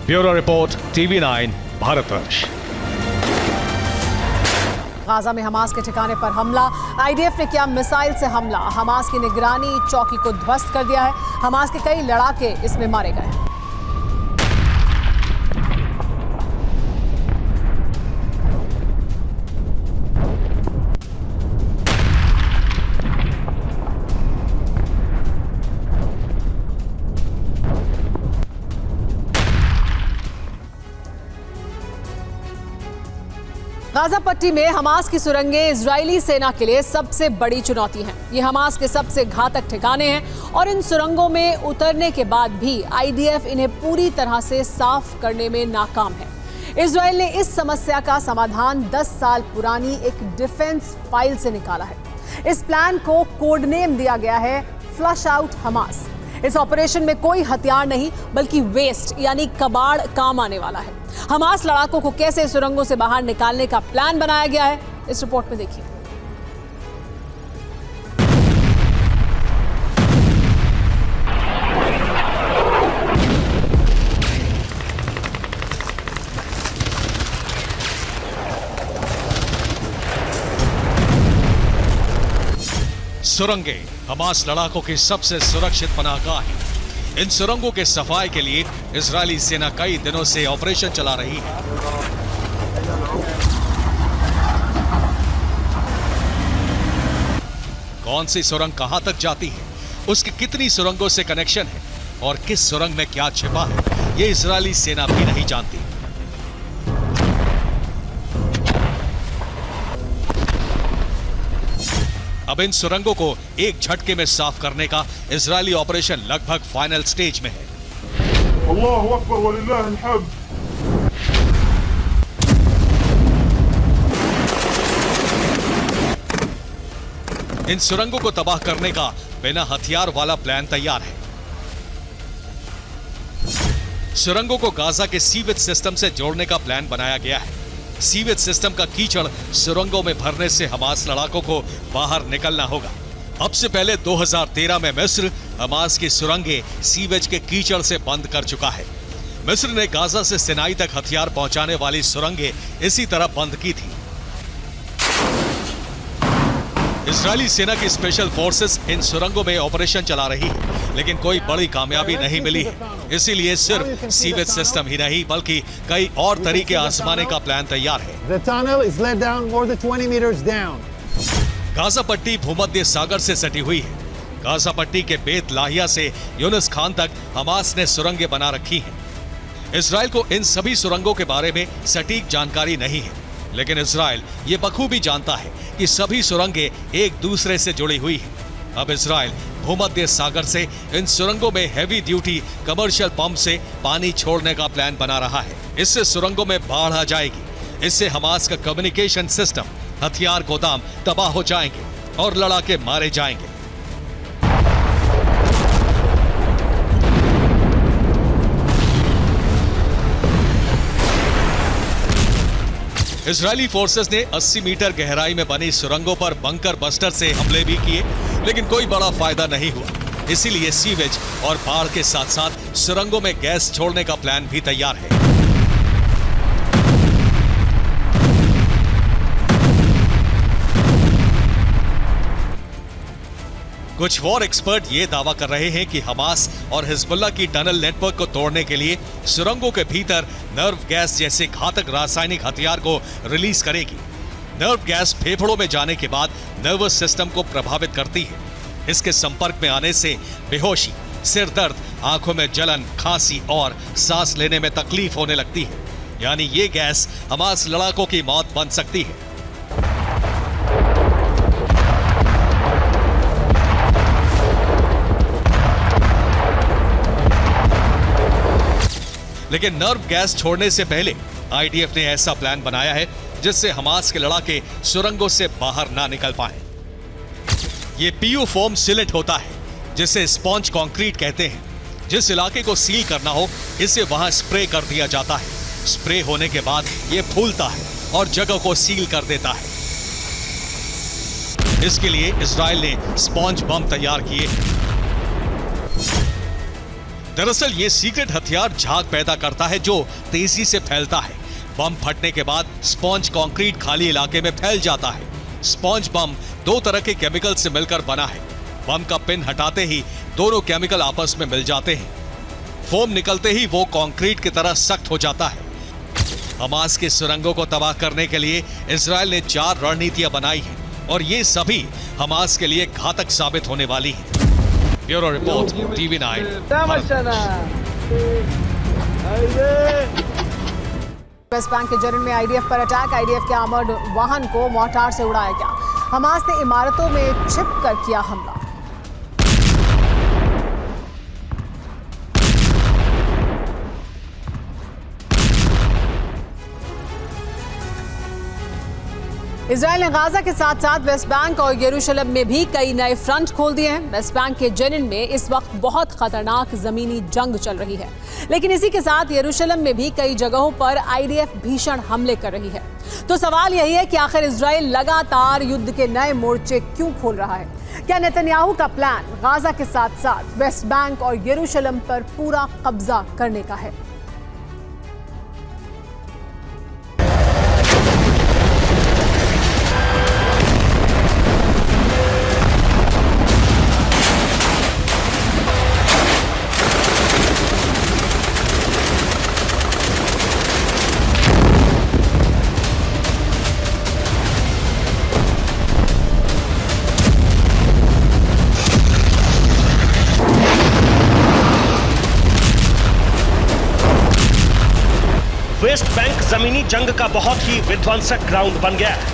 Bureau report, TV9, Bharatvarsh.
Gaza में हमास के ठिकाने पर हमला। आईडीएफ ने किया मिसाइल से हमला। हमास की निगरानी चौकी को ध्वस्त कर दिया है। हमास के कई लड़ाके इसमें मारे गए। गाजा पट्टी में हमास की सुरंगें इजरायली सेना के लिए सबसे बड़ी चुनौती हैं। ये हमास के सबसे घातक ठिकाने हैं और इन सुरंगों में उतरने के बाद भी आईडीएफ इन्हें पूरी तरह से साफ करने में नाकाम है। इजरायल ने इस समस्या का समाधान 10 साल पुरानी एक डिफेंस फाइल से निकाला है। इस प्लान को कोड नेम दिया गया है फ्लश आउट हमास। इस ऑपरेशन में कोई हथियार नहीं बल्कि वेस्ट यानी कबाड़ काम आने वाला है। हमास लड़ाकों को कैसे सुरंगों से बाहर निकालने का प्लान बनाया गया है, इस रिपोर्ट में देखिए।
सुरंगें हमास लड़ाकों की सबसे सुरक्षित पनाहगाह है। इन सुरंगों के सफाई के लिए इजरायली सेना कई दिनों से ऑपरेशन चला रही है। कौन सी सुरंग कहां तक जाती है, उसकी कितनी सुरंगों से कनेक्शन है और किस सुरंग में क्या छिपा है, ये इजरायली सेना भी नहीं जानती। अब इन सुरंगों को एक झटके में साफ करने का इजरायली ऑपरेशन लगभग फाइनल स्टेज में है।
अल्लाहु अकबर वलिल्लाहिल हम्द।
इन सुरंगों को तबाह करने का बिना हथियार वाला प्लान तैयार है। सुरंगों को गाजा के सीवेज सिस्टम से जोड़ने का प्लान बनाया गया है। सीवेज सिस्टम का कीचड़ सुरंगों में भरने से हमास लड़ाकों को बाहर निकलना होगा। अब से पहले 2013 में मिस्र हमास की सुरंगें सीवेज के कीचड़ से बंद कर चुका है। मिस्र ने गाजा से सिनाई तक हथियार पहुंचाने वाली सुरंगें इसी तरह बंद की थी। इजरायली सेना की स्पेशल फोर्सेस इन सुरंगों में ऑपरेशन चला रही है, लेकिन कोई बड़ी कामयाबी नहीं मिली है। इसीलिए सिर्फ सीवेज सिस्टम ही नहीं बल्कि कई और तरीके आजमाने का प्लान तैयार है।
The tunnel is let down more than 20 meters down.
Gaza पट्टी भूमध्य सागर से सटी हुई है। गाजा पट्टी के बेत लाहिया से यूनुस खान तक हमास ने सुरंगें बना रखी हैं। इजराइल को इन सभी सुरंगों के बारे में सटीक जानकारी नहीं है, लेकिन इजराइल ये बखूबी जानता है कि सभी सुरंगें एक दूसरे से जुड़ी हुई हैं। अब इजराइल भूमध्य सागर से इन सुरंगों में हैवी ड्यूटी कमर्शियल पंप से पानी छोड़ने का प्लान बना रहा है। इससे सुरंगों में बाढ़ आ जाएगी। इससे हमास का कम्युनिकेशन सिस्टम, हथियार गोदाम तबाह हो जाएंगे और लड़ाके मारे जाएंगे। इजरायली फोर्सेस ने 80 मीटर गहराई में बनी सुरंगों पर बंकर बस्टर से हमले भी किए, लेकिन कोई बड़ा फायदा नहीं हुआ। इसीलिए सीवेज और बाढ़ के साथ साथ सुरंगों में गैस छोड़ने का प्लान भी तैयार है। कुछ वॉर एक्सपर्ट ये दावा कर रहे हैं कि हमास और हिजबुल्लाह की टनल नेटवर्क को तोड़ने के लिए सुरंगों के भीतर नर्व गैस जैसे घातक रासायनिक हथियार को रिलीज करेगी। नर्व गैस फेफड़ों में जाने के बाद नर्वस सिस्टम को प्रभावित करती है। इसके संपर्क में आने से बेहोशी, सिर दर्द, आंखों में जलन, खांसी और सांस लेने में तकलीफ होने लगती है। यानी ये गैस हमास लड़ाकों की मौत बन सकती है। लेकिन नर्व गैस छोड़ने से पहले आईडीएफ ने ऐसा प्लान बनाया है जिससे हमास के लड़ाके सुरंगों से बाहर ना निकल पाए। ये पीयू फोम सिलेट होता है, जिसे स्पॉन्ज कंक्रीट कहते हैं। जिस इलाके को सील करना हो, इसे वहां स्प्रे कर दिया जाता है। स्प्रे होने के बाद ये फूलता है और जगह को सील कर देता है। इसके लिए इजराइल ने स्पॉन्ज बम तैयार किए। दरअसल ये सीक्रेट हथियार झाग पैदा करता है जो तेजी से फैलता है। बम फटने के बाद स्पॉन्ज कंक्रीट खाली इलाके में फैल जाता है। स्पॉन्ज बम 2 तरह के केमिकल से मिलकर बना है। बम का पिन हटाते ही दोनों केमिकल आपस में मिल जाते हैं। फोम निकलते ही वो कंक्रीट की तरह सख्त हो जाता है। हमास के सुरंगों को तबाह करने के लिए इजराइल ने 4 रणनीतियां बनाई हैं और ये सभी हमास के लिए घातक साबित होने वाली हैं। Bureau report, TV9।
West Bank के जरिन में आईडीएफ पर अटैक। आईडीएफ के आर्मर्ड वाहन को मोर्टार से उड़ाया गया। हमास ने इमारतों में छिपकर किया हमला। इजराइल ने गाजा के साथ साथ वेस्ट बैंक और यरूशलेम में भी कई नए फ्रंट खोल दिए हैं। वेस्ट बैंक के जेनिन में इस वक्त बहुत खतरनाक जमीनी जंग चल रही है, लेकिन इसी के साथ यरूशलेम में भी कई जगहों पर आईडीएफ भीषण हमले कर रही है। तो सवाल यही है कि आखिर इजराइल लगातार युद्ध के नए मोर्चे क्यों खोल रहा है? क्या नेतन्याहू का प्लान गाजा के साथ साथ वेस्ट बैंक और यरूशलेम पर पूरा कब्जा करने का है?
वेस्ट बैंक जमीनी जंग का बहुत ही विध्वंसक ग्राउंड बन गया है।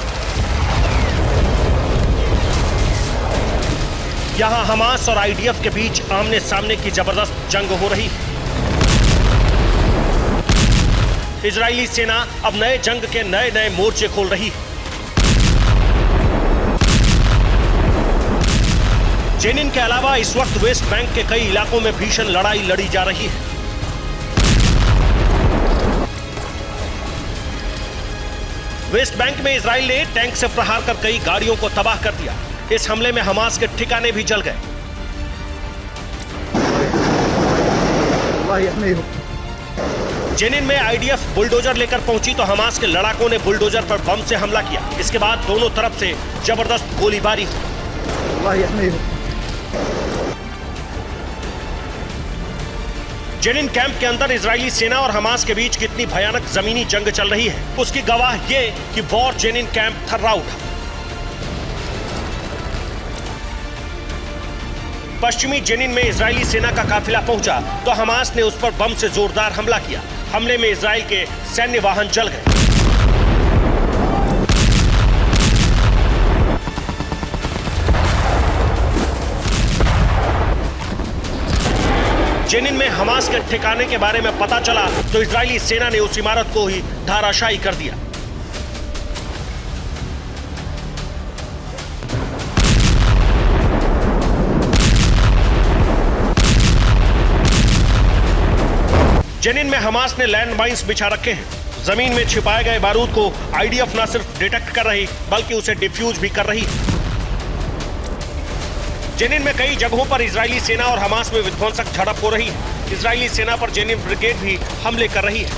यहां हमास और आईडीएफ के बीच आमने सामने की जबरदस्त जंग हो रही है। इजरायली सेना अब नए जंग के नए नए मोर्चे खोल रही है। जेनिन के अलावा इस वक्त वेस्ट बैंक के कई इलाकों में भीषण लड़ाई लड़ी जा रही है। वेस्ट बैंक में इजराइल ने टैंक से प्रहार कर कई गाड़ियों को तबाह कर दिया। इस हमले में हमास के ठिकाने भी जल गए। जेनिन में आईडीएफ बुलडोजर लेकर पहुंची तो हमास के लड़ाकों ने बुलडोजर पर बम से हमला किया। इसके बाद दोनों तरफ से जबरदस्त गोलीबारी हुई। जेनिन कैंप के अंदर इजरायली सेना और हमास के बीच कितनी भयानक जमीनी जंग चल रही है, उसकी गवाह ये कि वॉर जेनिन कैंप थर्रा उठा। पश्चिमी जेनिन में इजरायली सेना का काफिला पहुंचा तो हमास ने उस पर बम से जोरदार हमला किया। हमले में इजराइल के सैन्य वाहन जल गए। जेनिन में हमास के ठिकाने के बारे में पता चला तो इजरायली सेना ने उस इमारत को ही धराशायी कर दिया। जेनिन में हमास ने लैंड माइंस बिछा रखे हैं। जमीन में छिपाए गए बारूद को आईडीएफ न सिर्फ डिटेक्ट कर रही बल्कि उसे डिफ्यूज भी कर रही है। जेनिन में कई जगहों पर इजरायली सेना और हमास में विध्वंसक झड़प हो रही है। इजरायली सेना पर जेनिन ब्रिगेड भी हमले कर रही है।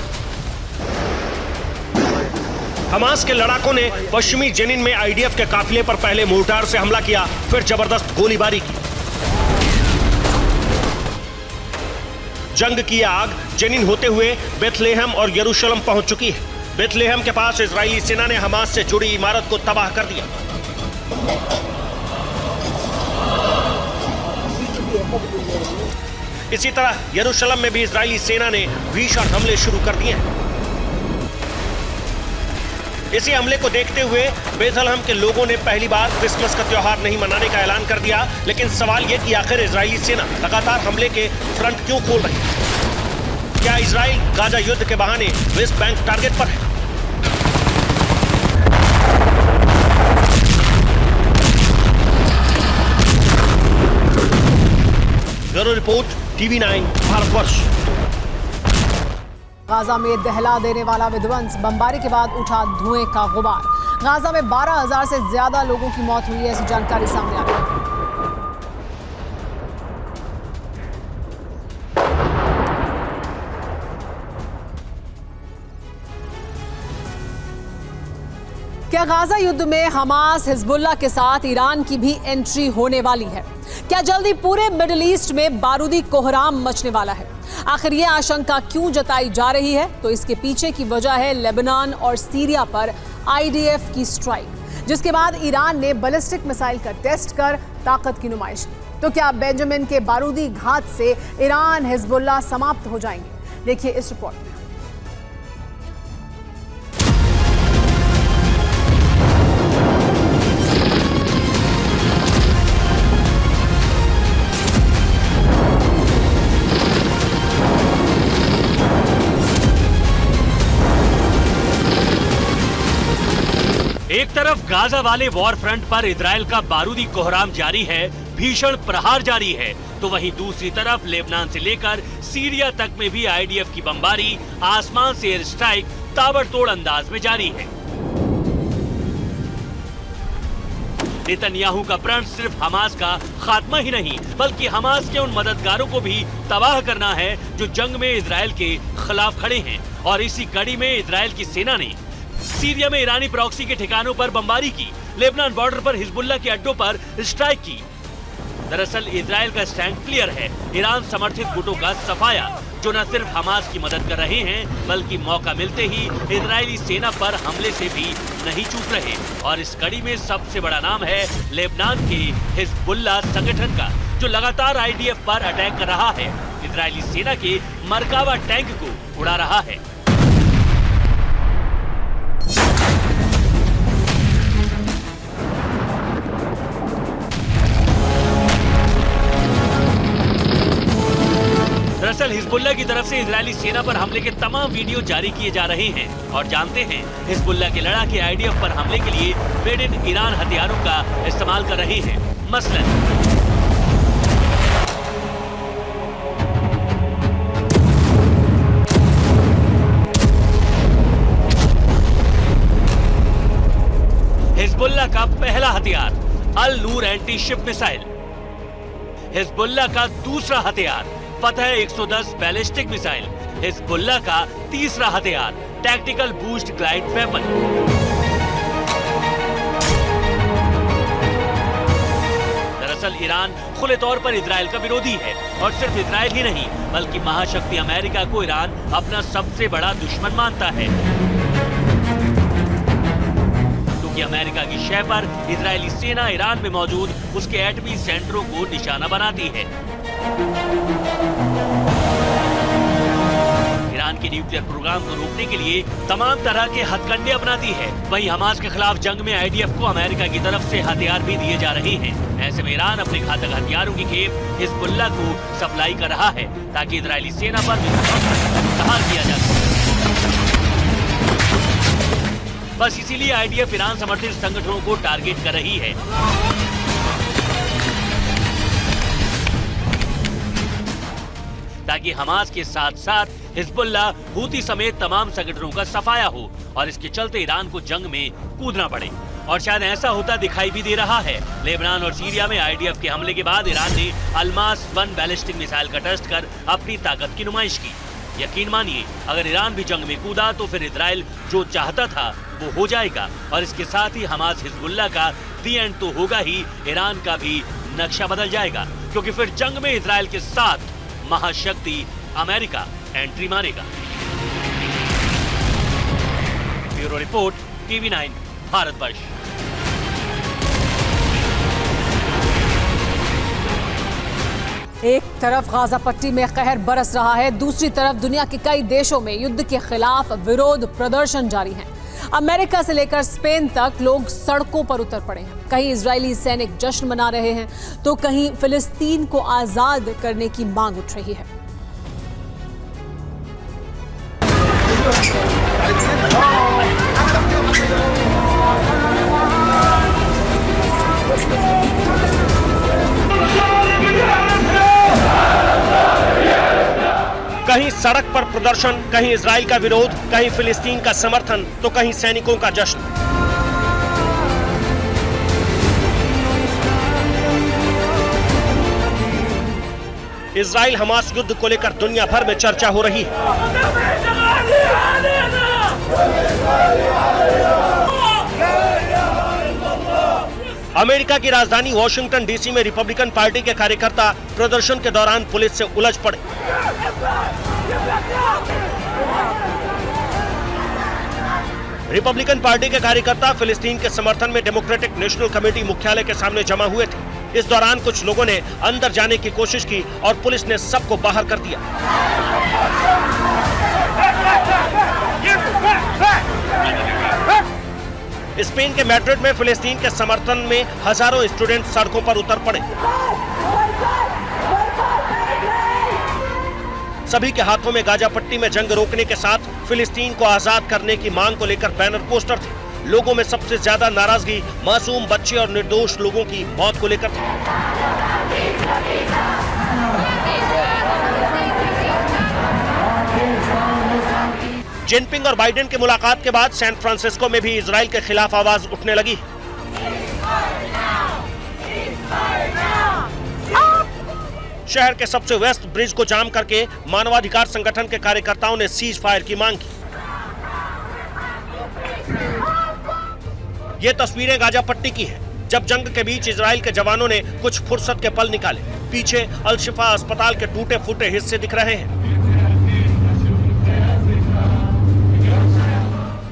हमास के लड़ाकों ने पश्चिमी जेनिन में आईडीएफ के काफिले पर पहले मोर्टार से हमला किया, फिर जबरदस्त गोलीबारी की। जंग की आग जेनिन होते हुए बेथलेहम और यरूशलेम पहुंच चुकी है। बेथलेहम के पास इजरायली सेना ने हमास से जुड़ी इमारत को तबाह कर दिया। इसी तरह यरूशलेम में भी इजरायली सेना ने भीषण हमले शुरू कर दिए हैं। इसी हमले को देखते हुए बेथलेहम के लोगों ने पहली बार क्रिसमस का त्योहार नहीं मनाने का ऐलान कर दिया। लेकिन सवाल यह कि आखिर इजरायली सेना लगातार हमले के फ्रंट क्यों खोल रही है? क्या इजराइल गाजा युद्ध के बहाने वेस्ट बैंक टारगेट पर है? Bureau report, TV9 Bharatvarsh.
Gaza में दहला देने वाला विध्वंस, बमबारी के बाद उठा धुएं का गुबार। गाजा में 12,000 से ज्यादा लोगों की मौत हुई है, ऐसी जानकारी सामने आ रही है। क्या गाजा युद्ध में हमास, हिजबुल्लाह के साथ ईरान की भी एंट्री होने वाली है? क्या जल्दी पूरे मिडिल ईस्ट में बारूदी कोहराम मचने वाला है? आखिर ये आशंका क्यों जताई जा रही है? तो इसके पीछे की वजह है लेबनान और सीरिया पर आईडीएफ की स्ट्राइक, जिसके बाद ईरान ने बैलिस्टिक मिसाइल का टेस्ट कर ताकत की नुमाइश की। तो क्या बेंजामिन के बारूदी घात से ईरान, हिजबुल्लाह समाप्त हो जाएंगे? देखिए इस रिपोर्ट में।
एक तरफ
गाजा वाले वॉर फ्रंट पर इजराइल का बारूदी कोहराम जारी है, भीषण प्रहार जारी है, तो वहीं दूसरी तरफ लेबनान से लेकर सीरिया तक में भी आईडीएफ की बमबारी, आसमान से एयर स्ट्राइक ताबड़तोड़ अंदाज में जारी है। नेतन्याहू का प्रण सिर्फ हमास का खात्मा ही नहीं, बल्कि हमास के उन मददगारों को भी तबाह करना है जो जंग में इजराइल के खिलाफ खड़े हैं। और इसी कड़ी में इजराइल की सेना ने सीरिया में ईरानी प्रॉक्सी के ठिकानों पर बमबारी की, लेबनान बॉर्डर पर हिजबुल्लाह के अड्डों पर स्ट्राइक की। दरअसल इजराइल का स्टैंड क्लियर है, ईरान समर्थित गुटों का सफाया, जो न सिर्फ हमास की मदद कर रहे हैं बल्कि मौका मिलते ही इजरायली सेना पर हमले से भी नहीं चूक रहे। और इस कड़ी में सबसे बड़ा नाम है लेबनान के हिजबुल्लाह संगठन का, जो लगातार आईडीएफ पर अटैक कर रहा है, इजरायली सेना के मरकावा टैंक को उड़ा रहा है। दरअसल हिजबुल्लाह की तरफ से इजरायली सेना पर हमले के तमाम वीडियो जारी किए जा रहे हैं और जानते हैं हिजबुल्लाह के लड़ाके आईडीएफ पर हमले के लिए मेड इन ईरान हथियारों का इस्तेमाल कर रहे हैं। मसलन हिजबुल्लाह का पहला हथियार अल नूर एंटी शिप मिसाइल, हिजबुल्लाह का दूसरा हथियार फतह 110 बैलिस्टिक मिसाइल, हिजबुल्लाह का तीसरा हथियार टैक्टिकल बूस्ट ग्लाइड वेपन। दरअसल ईरान खुले तौर पर इजराइल का विरोधी है और सिर्फ इजराइल ही नहीं बल्कि महाशक्ति अमेरिका को ईरान अपना सबसे बड़ा दुश्मन मानता है, क्योंकि अमेरिका की शय पर इजरायली सेना ईरान में मौजूद उसके एटमी सेंटरों को निशाना बनाती है। ईरान के न्यूक्लियर प्रोग्राम को रोकने के लिए तमाम तरह के हथकंडे अपनाती है। वहीं हमास के खिलाफ जंग में आईडीएफ को अमेरिका की तरफ से हथियार भी दिए जा रहे हैं। ऐसे में ईरान अपने घातक हथियारों की खेप हिजबुल्लाह को सप्लाई कर रहा है ताकि इजरायली सेना पर प्रहार किया जा सके। बस इसीलिए आईडीएफ ईरान समर्थित संगठनों को टारगेट कर रही है। ताकि हमास के साथ साथ हिजबुल्लाह, हूती समेत तमाम संगठनों का सफाया हो और इसके चलते ईरान को जंग में कूदना पड़े। और शायद ऐसा होता दिखाई भी दे रहा है। लेबनान और सीरिया में आईडीएफ के हमले के बाद ईरान ने अल्मास 1 बैलिस्टिक मिसाइल का टेस्ट कर अपनी ताकत की नुमाइश की। यकीन मानिए, अगर ईरान भी जंग में कूदा तो फिर इजराइल जो चाहता था वो हो जाएगा और इसके साथ ही हमास हिजबुल्लाह का दी एंड तो होगा ही, ईरान का भी नक्शा बदल जाएगा, क्योंकि फिर जंग में इजराइल के साथ महाशक्ति अमेरिका एंट्री मारेगा। Bureau report, TV9 Bharatvarsh.
एक तरफ गाजा पट्टी में कहर बरस रहा है, दूसरी तरफ दुनिया के कई देशों में युद्ध के खिलाफ विरोध प्रदर्शन जारी हैं। अमेरिका से लेकर स्पेन तक लोग सड़कों पर उतर पड़े हैं। कहीं इजरायली सैनिक जश्न मना रहे हैं तो कहीं फिलिस्तीन को आजाद करने की मांग उठ रही है।
कहीं सड़क पर प्रदर्शन, कहीं इजराइल का विरोध, कहीं फिलिस्तीन का समर्थन, तो कहीं सैनिकों का जश्न। इजराइल हमास युद्ध को लेकर दुनिया भर में चर्चा हो रही है। अमेरिका की राजधानी वॉशिंगटन डीसी में रिपब्लिकन पार्टी के कार्यकर्ता प्रदर्शन के दौरान पुलिस से उलझ पड़े। रिपब्लिकन पार्टी के कार्यकर्ता फिलिस्तीन के समर्थन में डेमोक्रेटिक नेशनल कमेटी मुख्यालय के सामने जमा हुए थे। इस दौरान कुछ लोगों ने अंदर जाने की कोशिश की और पुलिस ने सबको बाहर कर दिया। स्पेन के मैड्रिड में फिलिस्तीन के समर्थन में हजारों स्टूडेंट सड़कों पर उतर पड़े। सभी के हाथों में गाजा पट्टी में जंग रोकने के साथ फिलिस्तीन को आजाद करने की मांग को लेकर बैनर पोस्टर थे। लोगों में सबसे ज्यादा नाराजगी मासूम बच्चे और निर्दोष लोगों की मौत को लेकर थी। जिनपिंग और बाइडेन की मुलाकात के बाद सैन फ्रांसिस्को में भी इजराइल के खिलाफ आवाज उठने लगी। शहर के सबसे वेस्ट ब्रिज को जाम करके मानवाधिकार संगठन के कार्यकर्ताओं ने सीज फायर की मांग की। ये तस्वीरें गाजा पट्टी की हैं, जब जंग के बीच इजराइल के जवानों ने कुछ फुर्सत के पल निकाले। पीछे अल शिफा अस्पताल के टूटे फूटे हिस्से दिख रहे हैं।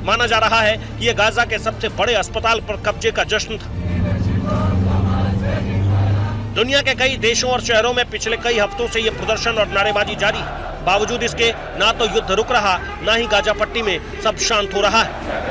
माना जा रहा है कि यह गाजा के सबसे बड़े अस्पताल पर कब्जे का जश्न था। दुनिया के कई देशों और शहरों में पिछले कई हफ्तों से यह प्रदर्शन और नारेबाजी जारी है। बावजूद इसके ना तो युद्ध रुक रहा, ना ही गाजा पट्टी में सब शांत हो रहा है।